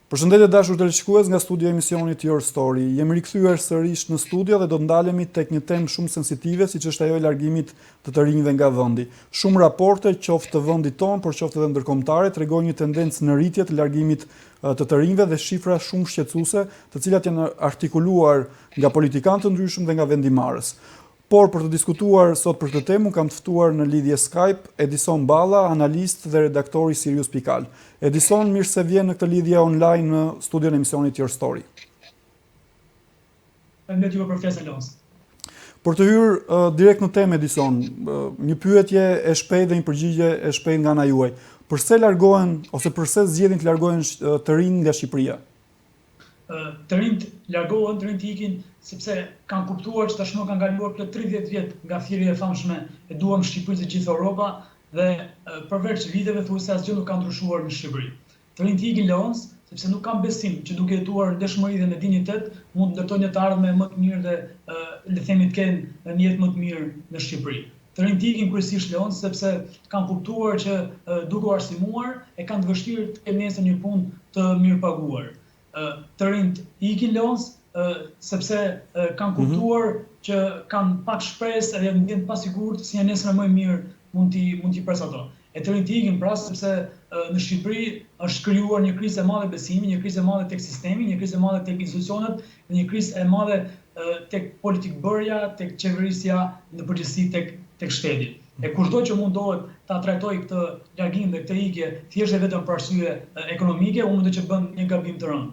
Përshëndetje dashur teleshikues nga studio e emisionit Your Story. Jemi rikthyer sërish në studio dhe do ndalemi tek një temë shumë sensitive, siç është ajo e largimit të rinjve nga vendi. Shumë raporte, qoftë të vendit tonë, por qoftë edhe ndërkombëtare, tregojnë një tendencë në rritje të largimit të rinjve dhe shifra shumë shqetësuese, të cilat janë artikuluar nga politikanë të ndryshëm dhe nga vendimarrës. Por për të diskutuar sot për këtë temë, kam të ftuar në lidhje Skype Edison Balla, analist dhe redaktor i Sirius Pikal. Edison, mirë se vjen në këtë lidhje online në studion e emisionit Your Story. Faleminderit për ftesën, Lons. Për të hyrë direkt në temë, Edison, një pyetje e shpejtë dhe një përgjigje e shpejtë nga ana juaj. Përse largohen ose përse zgjedhin të largohen të rinj nga Shqipëria? Të rinjt largohen, të rinjt ikin, sepse kanë kuptuar që tashmë kanë kaluar plot 30 vjet nga thirrja e famshme e duam Shqipërisë e gjithë Europa dhe përveç viteve thuajse asgjë nuk ka ndryshuar në Shqipëri. Të rinjt ikin Leons, sepse nuk kanë besim që duke jetuar në dëshmëri dhe me dinjitet mund të ndërtojnë të ardhme më të mirë dhe le të themi të kenë një jetë më të mirë në Shqipëri. Të rinjt ikin kryesisht Leons sepse kanë kuptuar që duke u arsimuar e kanë të vështirë të kenë nesër një punë të mirëpaguar. Të rinjt ikin Leons sepse kanë kuptuar që kanë pak shpresë edhe ndjen të pasigurt se një nesër më e mirë mund t'i pres ato. E të rinjt ikin pra sepse në Shqipëri është krijuar një krizë e madhe besimi, një krizë e madhe tek sistemi, një krizë e madhe tek institucionet, dhe një krizë e madhe tek politikbërja, tek qeverisja, në përgjithësi tek shteti. E kushdo që mundohet ta trajtojë këtë largim dhe këtë ikje thjesht e vetëm për arsye ekonomike, unë mendoj që bën një gabim të rëndë.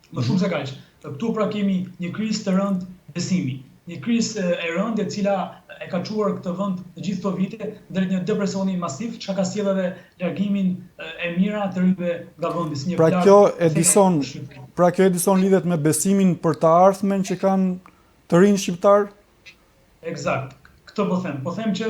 Më shumë se kaq. Këtu pra kemi një krizë të rëndë besimi, një krizë e rëndë e cila e ka çuar këtë vend të gjithë këto vite drejt një depresioni masiv, çka ka sjellë edhe largimin e mira të rinjve nga vendi. Pra kjo Edison lidhet me besimin për të ardhmen që kanë të rinj shqiptar? Eksakt. Këtë po them që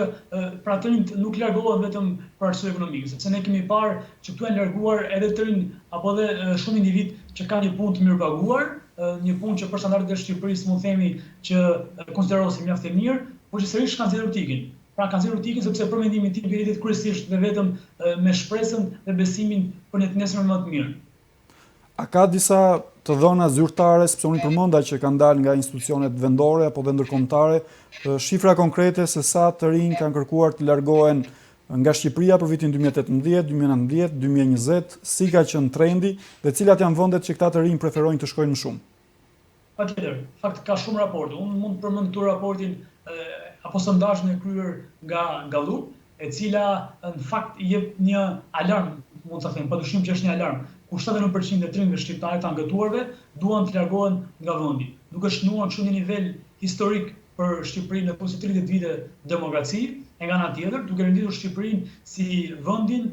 pra të rinjt nuk largohen vetëm për arsye ekonomike, sepse ne kemi parë që këtu janë larguar edhe të rinj apo edhe shumë individ që kanë një punë të mirëpaguar, një punë që për standardet e Shqipërisë mund themi që konsiderohet si mjaft e mirë, por që sërish kanë zgjedhur të ikin. Pra kanë zgjedhur të ikin sepse për mendimin tim vjen kryesisht dhe vetëm me shpresën dhe besimin për një nesër më të mirë. A ka disa të dhëna zyrtare, sepse unë përmenda që kanë dalë nga institucionet vendore apo dhe ndërkombëtare, shifra konkrete se sa të rinj kanë kërkuar të largohen nga Shqipëria për vitin 2018, 2019, 2020, si ka qenë trendi dhe cilat janë vendet që këta të rinj preferojnë të shkojnë më shumë? Patjetër, fakt ka shumë raporte. Unë mund të përmend këtu raportin apo sondazhin e kryer nga Gallup, e cila në fakt jep një alarm, mund ta them, padyshim që është një alarm, ku 79% e rinjve shqiptarë të angëtuarve duan të largohen nga vendi, duke shënuar kështu një nivel historik për Shqipërinë në poshtë 30 vite demokraci, e nga ana tjetër, duke renditur Shqipërinë si vendin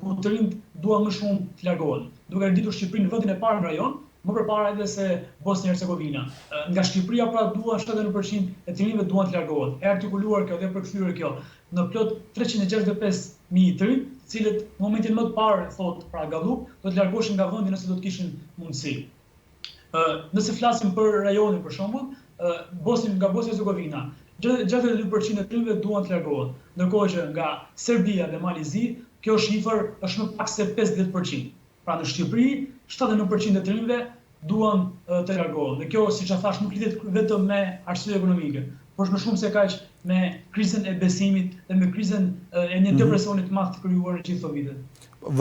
ku të rinjt duan më shumë të largohen, duke renditur Shqipërinë në vendin e parë në rajon, më përpara edhe se Bosnia Hercegovina. Nga Shqipëria pra duan 79% e të rinjve duan të largohen. E artikuluar kjo dhe përkthyer kjo në plot 365.000 të rinj, cilët në momentin më të parë thot pra Gallup do të largoheshin nga vendi nëse do të kishin mundësi. Nëse flasim për rajonin për shembull, nga Bosnia Hercegovina, 62% e të rinjve duan të largohen, ndërkohë që nga Serbia dhe Malizi kjo shifër është më pak se 50%. Pra në Shqipëri 79% e të rinjve duan të largohen. Dhe kjo, siç thash, nuk lidhet vetëm me arsye ekonomike, por është më shumë se kaq me krizën e besimit dhe me krizën e një depresioni të madh të krijuar në gjithë këto vite.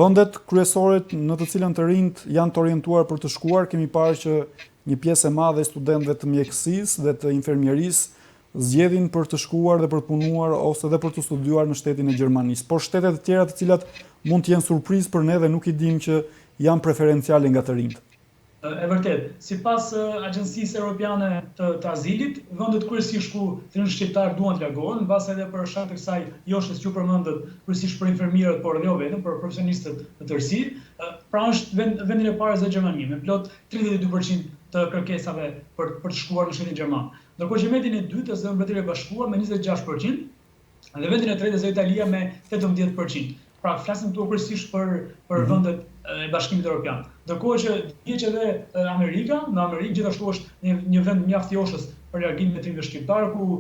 Vendet kryesore në të cilën të rinjt janë të orientuar për të shkuar, kemi parë që një pjesë e madhe e studentëve të mjekësisë dhe të infermierisë zgjedhin për të shkuar dhe për të punuar ose dhe për të studiuar në shtetin e Gjermanisë. Por shtetet e tjera të cilat mund të jenë surprizë për ne dhe nuk i dim që janë preferenciale nga të rinjt. E vërtet, sipas Agjencisë Europiane të Azilit, vendet kryesisht ku të rinjt shqiptar duan të largohen, mbas edhe për shkak të kësaj joshës që përmendet, kryesisht për infermierët, por jo vetëm, për profesionistët të tërësi, pra është vendin e parë është Gjermania, me plot 32% të kërkesave për të shkuar në shtetin gjerman. Ndërkohë që vendin e dytë është Mbretëria e Bashkuar me 26% dhe vendin e tretë është Italia me 18%. Pra flasim këtu kryesisht për vendet e Bashkimit Evropian. Ndërkohë që dihet që edhe Amerika, në Amerikë gjithashtu është një vend mjaft i joshës për largimin e trimëve shqiptar, ku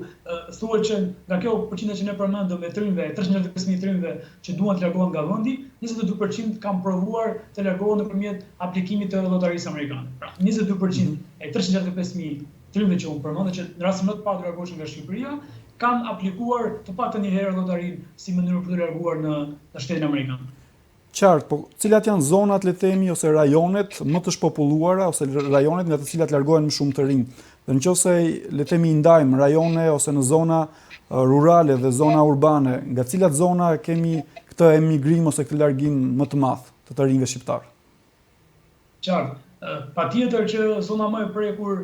thuhet që nga kjo përqindje që ne përmendëm e trimëve, 365.000 trimëve që duan të largohen nga vendi, 22% kanë provuar të largohen nëpërmjet aplikimit të llotarisë amerikane. Pra, 22% e 365.000 trimëve që unë përmendë, që në rastin më të parë largoheshin nga Shqipëria, kanë aplikuar të paktën një herë llotarinë si mënyrë për të larguar në shtetin amerikan. Qartë, po cilat janë zonat, le të themi, ose rajonet më të shpopulluara ose rajonet nga të cilat largohen më shumë të rinj? Dhe nëse le të themi ndajmë rajone ose në zona rurale dhe zona urbane, nga cilat zona kemi këtë emigrim ose këtë largim më të madh të rinjve shqiptar? Qartë. Patjetër që zona më e prekur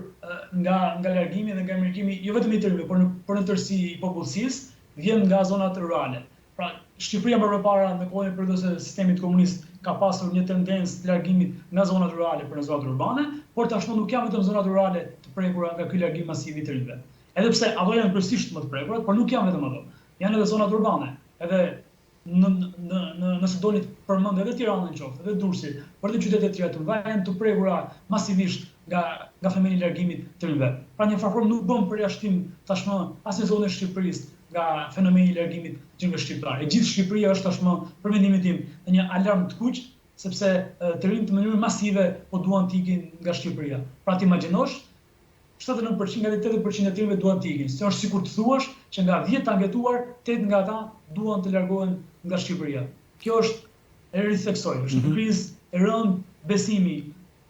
nga largimi dhe nga emigrimi, jo vetëm i tërëve, por në tërësi i popullsisë, vjen nga zonat rurale. Pra, Shqipëria më përpara në kohën e periudhës së sistemit komunist ka pasur një tendencë të largimit nga zonat rurale për në zonat urbane, por tashmë nuk janë vetëm zonat rurale të prekura nga ky largim masiv i tërëve. Edhe pse ato janë kryesisht më të prekura, por nuk janë vetëm ato. Janë edhe zonat urbane. Edhe nëse doni të përmend edhe Tiranën qoftë, edhe Durrësi, për të qytetet e tjera të mëdha janë të prekura masivisht nga fenomeni i largimit të rinjve. Pra një farë nuk bën përjashtim tashmë asnjë zonë e Shqipërisë nga fenomeni i largimit të rinjve shqiptar. E gjithë Shqipëria është tashmë, për mendimin tim, në një alarm të kuq, sepse të rinjt në mënyrë masive po duan të ikin nga Shqipëria. Pra ti imagjinosh, 79% nga 80% e trimëve duan të ikin. Se është sikur të thuash që nga 10 targetuar, 8 nga ata duan të largohen nga Shqipëria. Kjo është, e ritheksoj, është një krizë e rënd besimi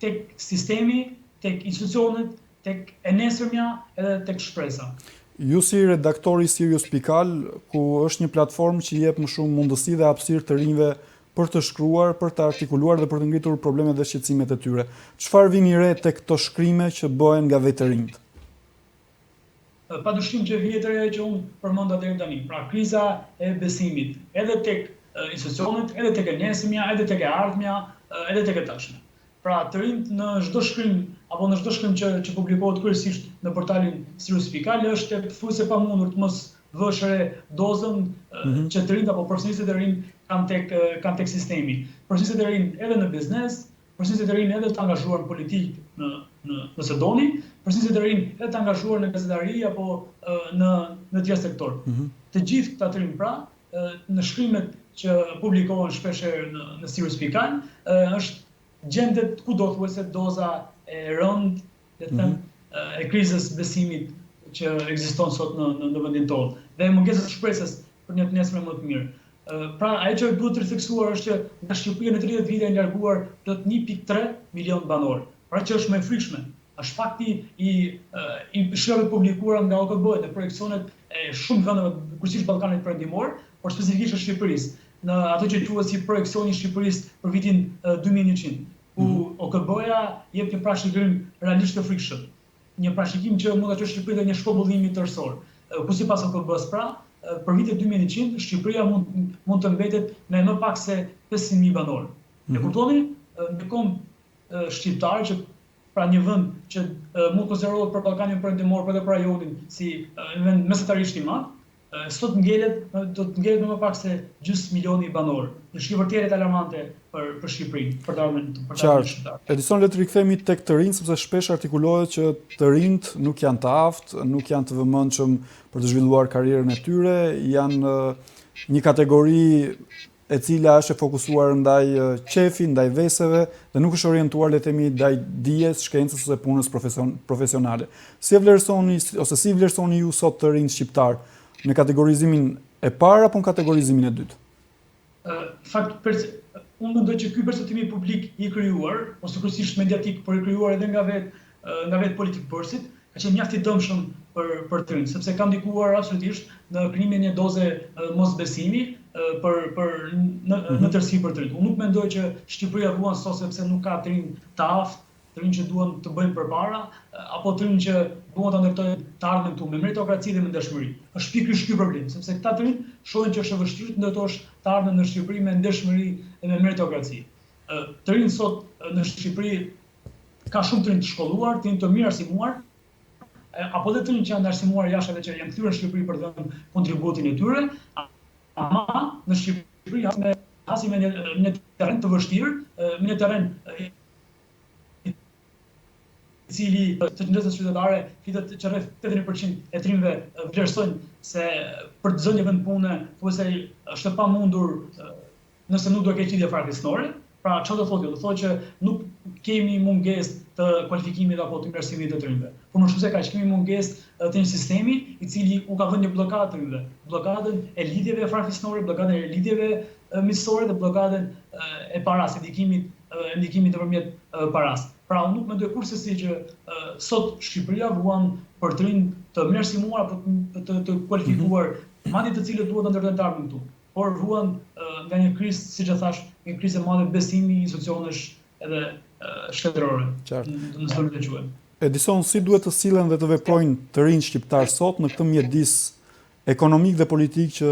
tek sistemi, tek institucionet, tek e nesërmja edhe tek shpresa. Ju si redaktori Sirius.al, ku është një platformë që jep më shumë mundësi dhe hapësirë të rinjve për të shkruar, për të artikuluar dhe për të ngritur problemet dhe shqetësimet e tyre. Çfarë vini re tek këto shkrime që bëhen nga vetë të rinjt? Padyshim që vjet e reja që unë përmenda deri tani, pra kriza e besimit, edhe tek institucionet, edhe tek e nesërmja, edhe tek e ardhmja, edhe tek e tashme. Pra të rinjt në çdo shkrim apo në çdo shkrim që publikohet kryesisht në portalin Sirius.al është pothuajse pamundur të mos vësh re dozën që të rinjt apo profesionistët e rinj kanë tek sistemi. Profesionistët e rinj edhe në biznes, profesionistët e rinj edhe të angazhuar në politik nëse doni, profesionistët e rinj edhe të angazhuar në gazetari apo në tjerë sektor. Të gjithë këta të rinj pra, në shkrimet që publikohen shpeshherë në Sirius.al është gjendet kudo thuajse doza e rënd, le të them, e krizës besimit që ekziston sot në vendin tonë dhe mungesës shpresës për një të nesërme më të mirë. Pra, ajo që duhet të rifleksuar është që nga Shqipëria në 30 vite janë larguar plot 1.3 milion banor. Pra që është më e frikshme. Është fakti i shkrimeve publikuara nga OKB dhe projekcionet e shumë vendeve, kryesisht Ballkanit Perëndimor, por specifikisht në Shqipërisë, në ato që quhet si projekcioni i Shqipërisë për vitin 2100. Ku OKB-ja jep një parashikim realisht të frikshëm. Një parashikim që mund ta çosh Shqipërinë në një shpopullim tërësor. Ku sipas OKB-s pra, për vitin 2100 Shqipëria mund të mbetet me më pak se 500.000 banor. E kuptoni? Në kombë shqiptar që pra një vend që mund konsiderohet për Ballkanin Perëndimor, por edhe për rajonin si vend mesatarisht i madh, sot do të ngjelet me më pak se gjys milioni banor. Në shqiptar tjetër alarmante për Shqipërinë, për të ardhmen shqiptar. Edison, le të rikthehemi tek të rinjt, sepse shpesh artikulohet që të rinjt nuk janë të aftë, nuk janë të vëmendshëm për të zhvilluar karrierën e tyre, janë një kategori e cila është e fokusuar ndaj qefit, ndaj veseve dhe nuk është orientuar, le të themi, ndaj dijes, shkencës ose punës profesionale. Si e vlerësoni ose si vlerësoni ju sot të rinjt shqiptar në kategorizimin e parë apo në kategorizimin e dytë? Unë mendoj që ky perceptimi publik i krijuar, ose kryesisht mediatik, por i krijuar edhe nga vetë politikbërësit, ka qenë mjaft i dëmshëm për të rinjt, sepse ka ndikuar absolutisht në krijimin e një doze mosbesimi në tërësi për të rinjt. Unë nuk mendoj që Shqipëria vuan sot sepse nuk ka të rinj të aftë, të rinj që duan të bëjnë përpara, apo të rinj që duan të ndërtojnë të ardhmen këtu me meritokraci dhe me ndeshmëri. Është pikërisht ky problem, sepse këta të rinj shohin që është e vështirë të ndërtosh të ardhmen në Shqipëri me ndeshmëri dhe me meritokraci. Të rinj sot në Shqipëri ka shumë të rinj të shkolluar, të rinj të mirë arsimuar, apo dhe të rinj që janë arsimuar jashtë dhe që janë kthyer në Shqipëri për të dhënë kontributin e tyre, ama në Shqipëri me hasim në një terren të vështirë, në një terren i cili të qendrës qytetare fitet që rreth 80% e trimëve vlerësojnë se për të zënë një vend pune, thuajse është e pamundur nëse nuk do të ketë lidhje farafisnore. Pra, çfarë do thotë? Do thotë që nuk kemi mungesë të kualifikimit apo të mirësimit të trimëve. Por më shumë se kaq, kemi mungesë të një sistemi i cili u ka vënë një blokadë trimëve. Blokadën e lidhjeve farafisnore, blokadën e lidhjeve miqësore dhe blokadën e paras, ndikimit nëpërmjet paras. Pra, unë nuk mendoj kurse që sot Shqipëria vuan për të rinj të mirësimuar apo të kualifikuar, madje të cilët duhet të ndërtentarën këtu. Por vuan nga një krizë, siç e thash, një krizë e madhe besimi, institucionesh edhe shtetërore. Në zonë të quajmë. Edison, si duhet të sillen dhe të veprojnë të rinj shqiptar sot në këtë mjedis ekonomik dhe politik që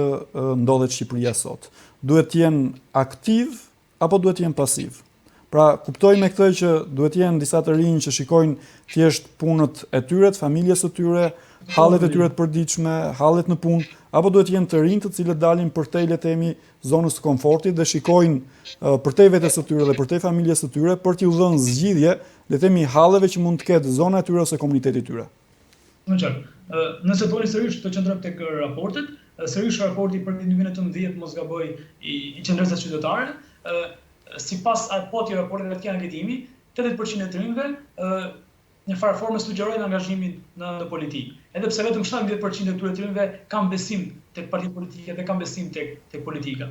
ndodhet Shqipëria sot? Duhet të jenë aktiv apo duhet të jenë pasiv? Pra, kuptoj me këtë që duhet të jenë disa të rinj që shikojnë thjesht punët e tyre, të familjes së tyre, hallet e tyre të përditshme, hallet në punë, apo duhet të jenë të rinj të cilët dalin përtej le të themi zonës të komfortit dhe shikojnë përtej vetes së tyre dhe përtej familjes së tyre për t'u dhënë zgjidhje, le të themi halleve që mund të ketë zona e tyre ose komuniteti i tyre. Më qartë. Nëse doni sërish të qëndrojmë tek raportet, sërish raporti për 2019 mos gaboj i qendrës qytetare, sipas aty raportit të anketimi, 80% e trimëve në farë forme sugjerojnë angazhimin në politikë. Edhe pse vetëm 17% e këtyre trimëve kanë besim tek partitë politike dhe kanë besim tek politika.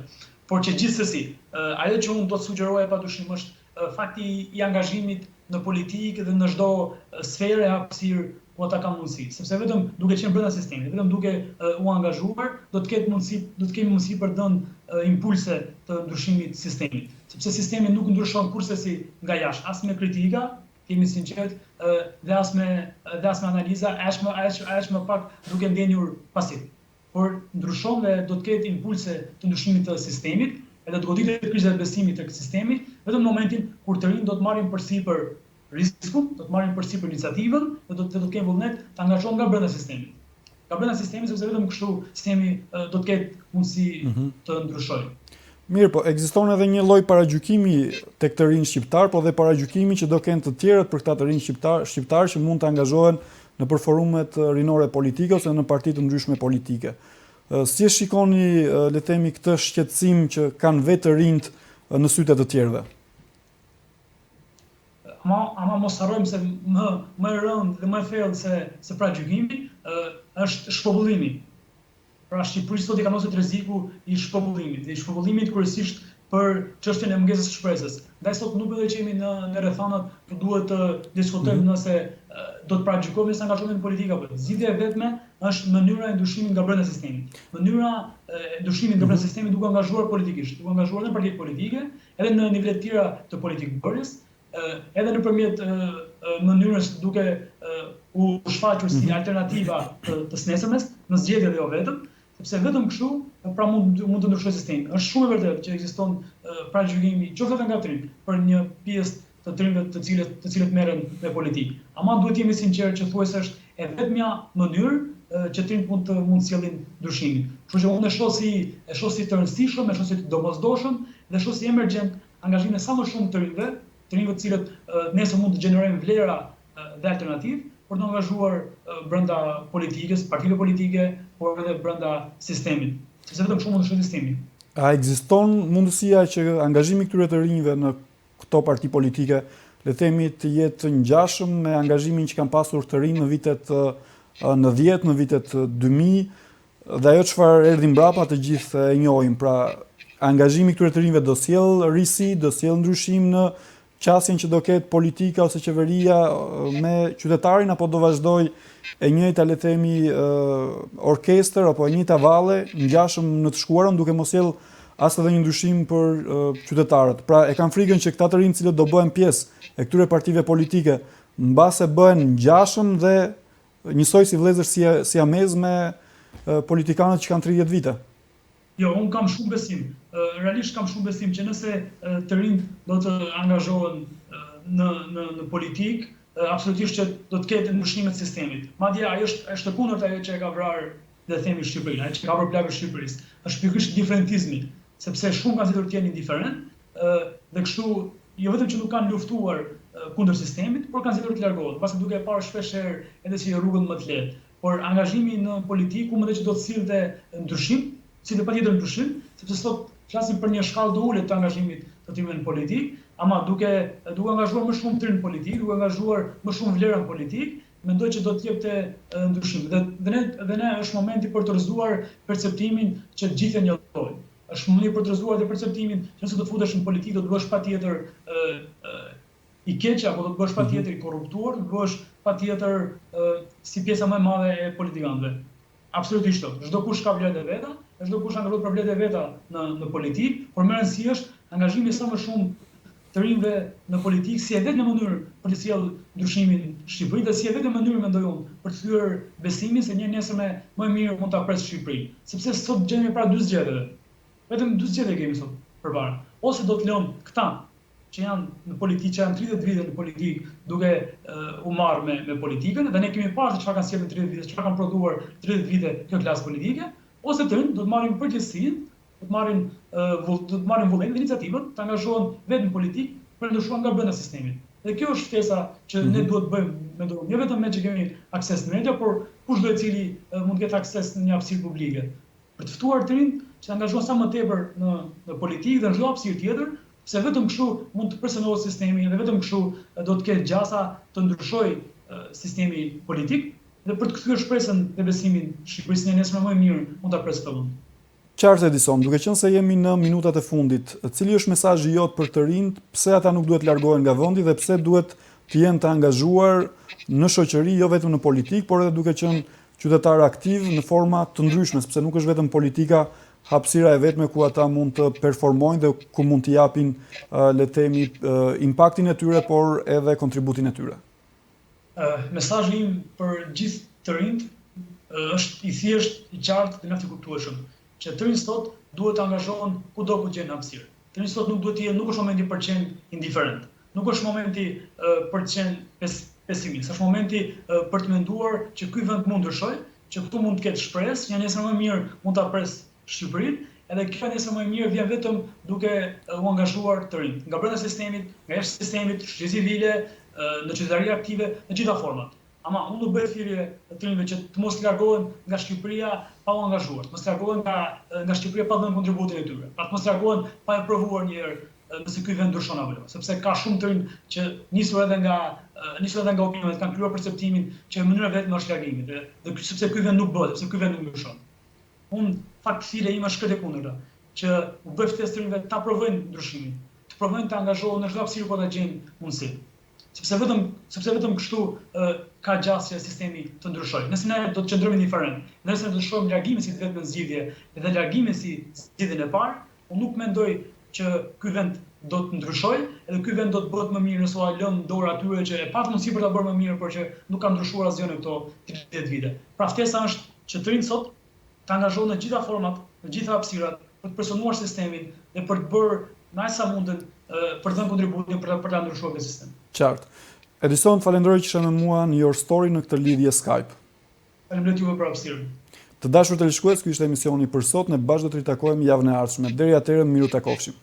Por që gjithsesi, ajo që unë do të sugjeroja padyshim është fakti i angazhimit në politikë dhe në çdo sferë e hapësirë ku ata kanë mundësi, sepse vetëm duke qenë brenda sistemit, vetëm duke u angazhuar, do të kemi mundësi për të dhënë impulse të ndryshimit të sistemit. Sepse sistemi nuk ndryshon kursesi nga jashtë, as me kritika, jemi sinqert, dhe as me analiza, aq më pak duke ndenjur pasiv. Por ndryshon dhe do të ketë impulse të ndryshimit të sistemit, edhe të goditet kriza e besimit tek sistemi, vetëm në momentin kur të rinj do të marrin përsipër riskun, do të marrin përsipër iniciativën dhe do të kenë vullnet të angazhohen nga brenda sistemit. Nga brenda sistemit, sepse vetëm kështu sistemi do të ketë mundësi të ndryshojë. Mirë, po ekziston edhe një lloj paragjykimi tek të rinj shqiptar, po dhe paragjykimi që do kenë të tjerët për këta të rinj shqiptar që mund të angazhohen në forumet rinore politike ose në parti të ndryshme politike. Si e shikoni, le të themi, këtë shqetësim që kanë vetë të rinjt në sytë të tjerëve? Ama mos harrojmë se më e rëndë dhe më e thellë se paragjykimi është shpopulimi. Pra Shqipëria sot i ka nosur rreziku i shpopullimit, kryesisht për çështjen e mungesës së shpresës. Ndaj sot nuk do të qemi në rrethanat ku duhet të diskutojmë nëse do të paragjykojmë se angazhohemi në politikë apo. Zgjidhja e vetme është mënyra e ndryshimit nga brenda sistemit. Mënyra e ndryshimit nga brenda sistemit duke angazhuar politikisht, duke angazhuar në partitë politike, edhe në nivele të tjera të politikë-bërjes, edhe nëpërmjet mënyrës duke u shfaqur si alternativa të nesërmes, në zgjedhje dhe jo vetëm. Sepse vetëm kështu pra mund të ndryshojë sistemi. Është shumë e vërtetë që ekziston paragjykimi qoftë nga trim për një pjesë të trimëve të cilët merren me politikë. Ama duhet të jemi sinqertë që thuajse është e vetmja mënyrë që trim mund të sjellin ndryshimin. Kështu që unë e shoh si të rëndësishëm, e shoh si të domosdoshëm dhe e shoh si emergjent angazhimin e sa më shumë të rinjve të cilët nesër mund të gjenerojnë vlera dhe alternativë për të angazhuar brenda politikës, partive politike, por edhe brenda sistemit. Sepse vetëm kështu mund të shkojë sistemi. A ekziston mundësia që angazhimi këtyre të rinjve në këto parti politike, le të themi, të jetë ngjashëm me angazhimin që kanë pasur të rinj në vitet 90, në vitet 2000, dhe ajo çfarë erdhi mbrapa të gjithë e njohim. Pra, angazhimi këtyre të rinjve do sjell risi, do sjell ndryshim në qasjen që do ketë politika ose qeveria me qytetarin, apo do vazhdoj e njëjta, le të themi, orkestër apo e njëjta valle ngjashëm në të shkuarën, duke mos sjell as edhe një ndryshim për qytetarët. Pra e kanë frikën që këta të rinj cilët do bëhen pjesë e këtyre partive politike, mbase bëhen ngjashëm dhe njësoj si vëllezër siamez me politikanët që kanë 30 vite. Jo, unë kam shumë besim. Realisht kam shumë besim që nëse të rinjt do të angazhohen në politikë, absolutisht që do të ketë ndryshime të sistemit. Madje ajo është e kundërta ajo që e ka vrarë, le të themi, Shqipërinë, ajo që ka vrarë plagën e Shqipërisë. Është pikërisht diferencizmi, sepse shumë kanë zgjedhur të jenë indiferent, dhe kështu jo vetëm që nuk kanë luftuar kundër sistemit, por kanë zgjedhur të largohen, pasi duke e parë shpeshherë edhe si rrugën më të lehtë. Por angazhimi në politikë mund që do të sillte ndryshim, sillte patjetër ndryshim, sepse sot flasim për një shkallë të ulët të angazhimit të tyre në politikë, ama duke angazhuar më shumë tërë në politikë, duke angazhuar më shumë vlera në politikë, mendoj që do të jepte ndryshim. Dhe ne është momenti për të rrëzuar perceptimin që të gjithë e njohin. Është momenti për të rrëzuar dhe perceptimin që nëse do të futesh në politikë do të bësh patjetër i keq apo do të bësh patjetër i korruptuar, do të bësh patjetër si pjesa më e madhe e politikanëve. Absolutisht. Çdo kush ka vlerat e veta, çdo kush angazhohet për vlerat e veta në politikë, por më rëndësi është angazhimi sa më shumë të rinjve në politikë, si e vetëm mënyrë për të sjellë ndryshimin në Shqipëri dhe si e vetëm mënyrë mendoj unë për të thyer besimin se një nesërme më e mirë mund ta presë Shqipërinë. Sepse sot gjendemi para dy zgjedhjeve. Vetëm dy zgjedhje kemi sot përpara. Ose do të lëmë këta që janë në politikë, që janë 30 vite në politikë, duke u marrë me politikën, dhe ne kemi parë se çfarë kanë sjellë në 30 vite, çfarë kanë prodhuar 30 vite kjo klasë politike, ose të do të marrim përgjegjësinë, do të marrin vullnetin dhe iniciativën, të angazhohen vetë në politikë për të ndryshuar nga brenda sistemit. Dhe kjo është ftesa që ne duhet bëjmë, mendoj, jo vetëm ne që kemi akses në media, por kushdo i cili mund të ketë akses në një hapësirë publike. Për të ftuar të rinj që të angazhohen sa më tepër në politikë dhe në çdo hapësirë tjetër, se vetëm kështu mund të personohet sistemi dhe vetëm kështu do të ketë gjasa të ndryshojë sistemi politik dhe për të kthyer shpresën dhe besimin Shqipërisë në nesër më mirë mund ta presë këtë. Qartë Edison, duke qenë se jemi në minutat e fundit, cili është mesazhi jot për të rinjt, pse ata nuk duhet largohen nga vendi dhe pse duhet të jenë të angazhuar në shoqëri, jo vetëm në politikë, por edhe duke qenë qytetar aktiv në forma të ndryshme, sepse nuk është vetëm politika hapësira e vetme ku ata mund të performojnë dhe ku mund të japin, le të themi, impaktin e tyre, por edhe kontributin e tyre. Mesazhi im për gjithë të rinjt është i thjeshtë, i qartë dhe mjaft i kuptueshëm, që të rinjt sot duhet të angazhohen kudo ku gjenden hapësirë. Të rinjt sot nuk është momenti për të qenë indiferent, nuk është momenti për të qenë pesimist, është momenti për të menduar që ky vend mund ndryshojë, që këtu mund të ketë shpresë, një nesër më mirë mund ta presë Shqipërinë, edhe kjo nesër më mirë vjen vetëm duke u angazhuar të rinjt, nga brenda sistemit, nga jashtë sistemit, shoqëri civile, në qytetari aktive, në gjitha format. Ama unë nuk bëj thirrje të rinjve që të mos largohen nga Shqipëria pa u angazhuar, mos largohen nga Shqipëria pa dhënë kontributin e tyre, pra të mos largohen pa e provuar një herë nëse ky vend ndryshon apo jo, sepse ka shumë të rinj që nisur edhe nga opinionet, kanë krijuar perceptimin që mënyra vetëm është largimi, dhe sepse ky vend nuk bëhet, sepse ky vend nuk ndryshon. Unë fakt thirrja ime është këtë e kundërta, që u bëj ftesë të rinjve ta provojnë ndryshimin, të provojnë të angazhohen në çdo hapësirë ku ata gjejnë mundësi. Sepse vetëm kështu ka gjasje sistemi të ndryshojë. Nëse ne do të qëndrojmë indiferent, nëse ne do të shohim largimin si vetëm zgjidhje dhe largimin si zgjidhjen e parë, unë nuk mendoj që ky vend do të ndryshojë, edhe ky vend do të bëhet më mirë nëse ua lëm dorë atyre që e patë mundësi për ta bërë më mirë, por që nuk kanë ndryshuar asgjë në këto 30 vite. Pra ftesa është që të rinjt sot të angazhohen në gjitha format, në gjitha hapësirat, për të personuar sistemin dhe për të bërë në aq sa mundën për të dhënë kontributin për ta ndryshuar këtë sistem. Qartë. Edison, falenderoj që ishe me mua në Your Story në këtë lidhje Skype. Faleminderit juve për hapësirën. Të dashur teleshikues, ky ishte emisioni për sot, ne bashkë do të ritakojmë javën e ardhshme. Deri atëherë, miru takofshim.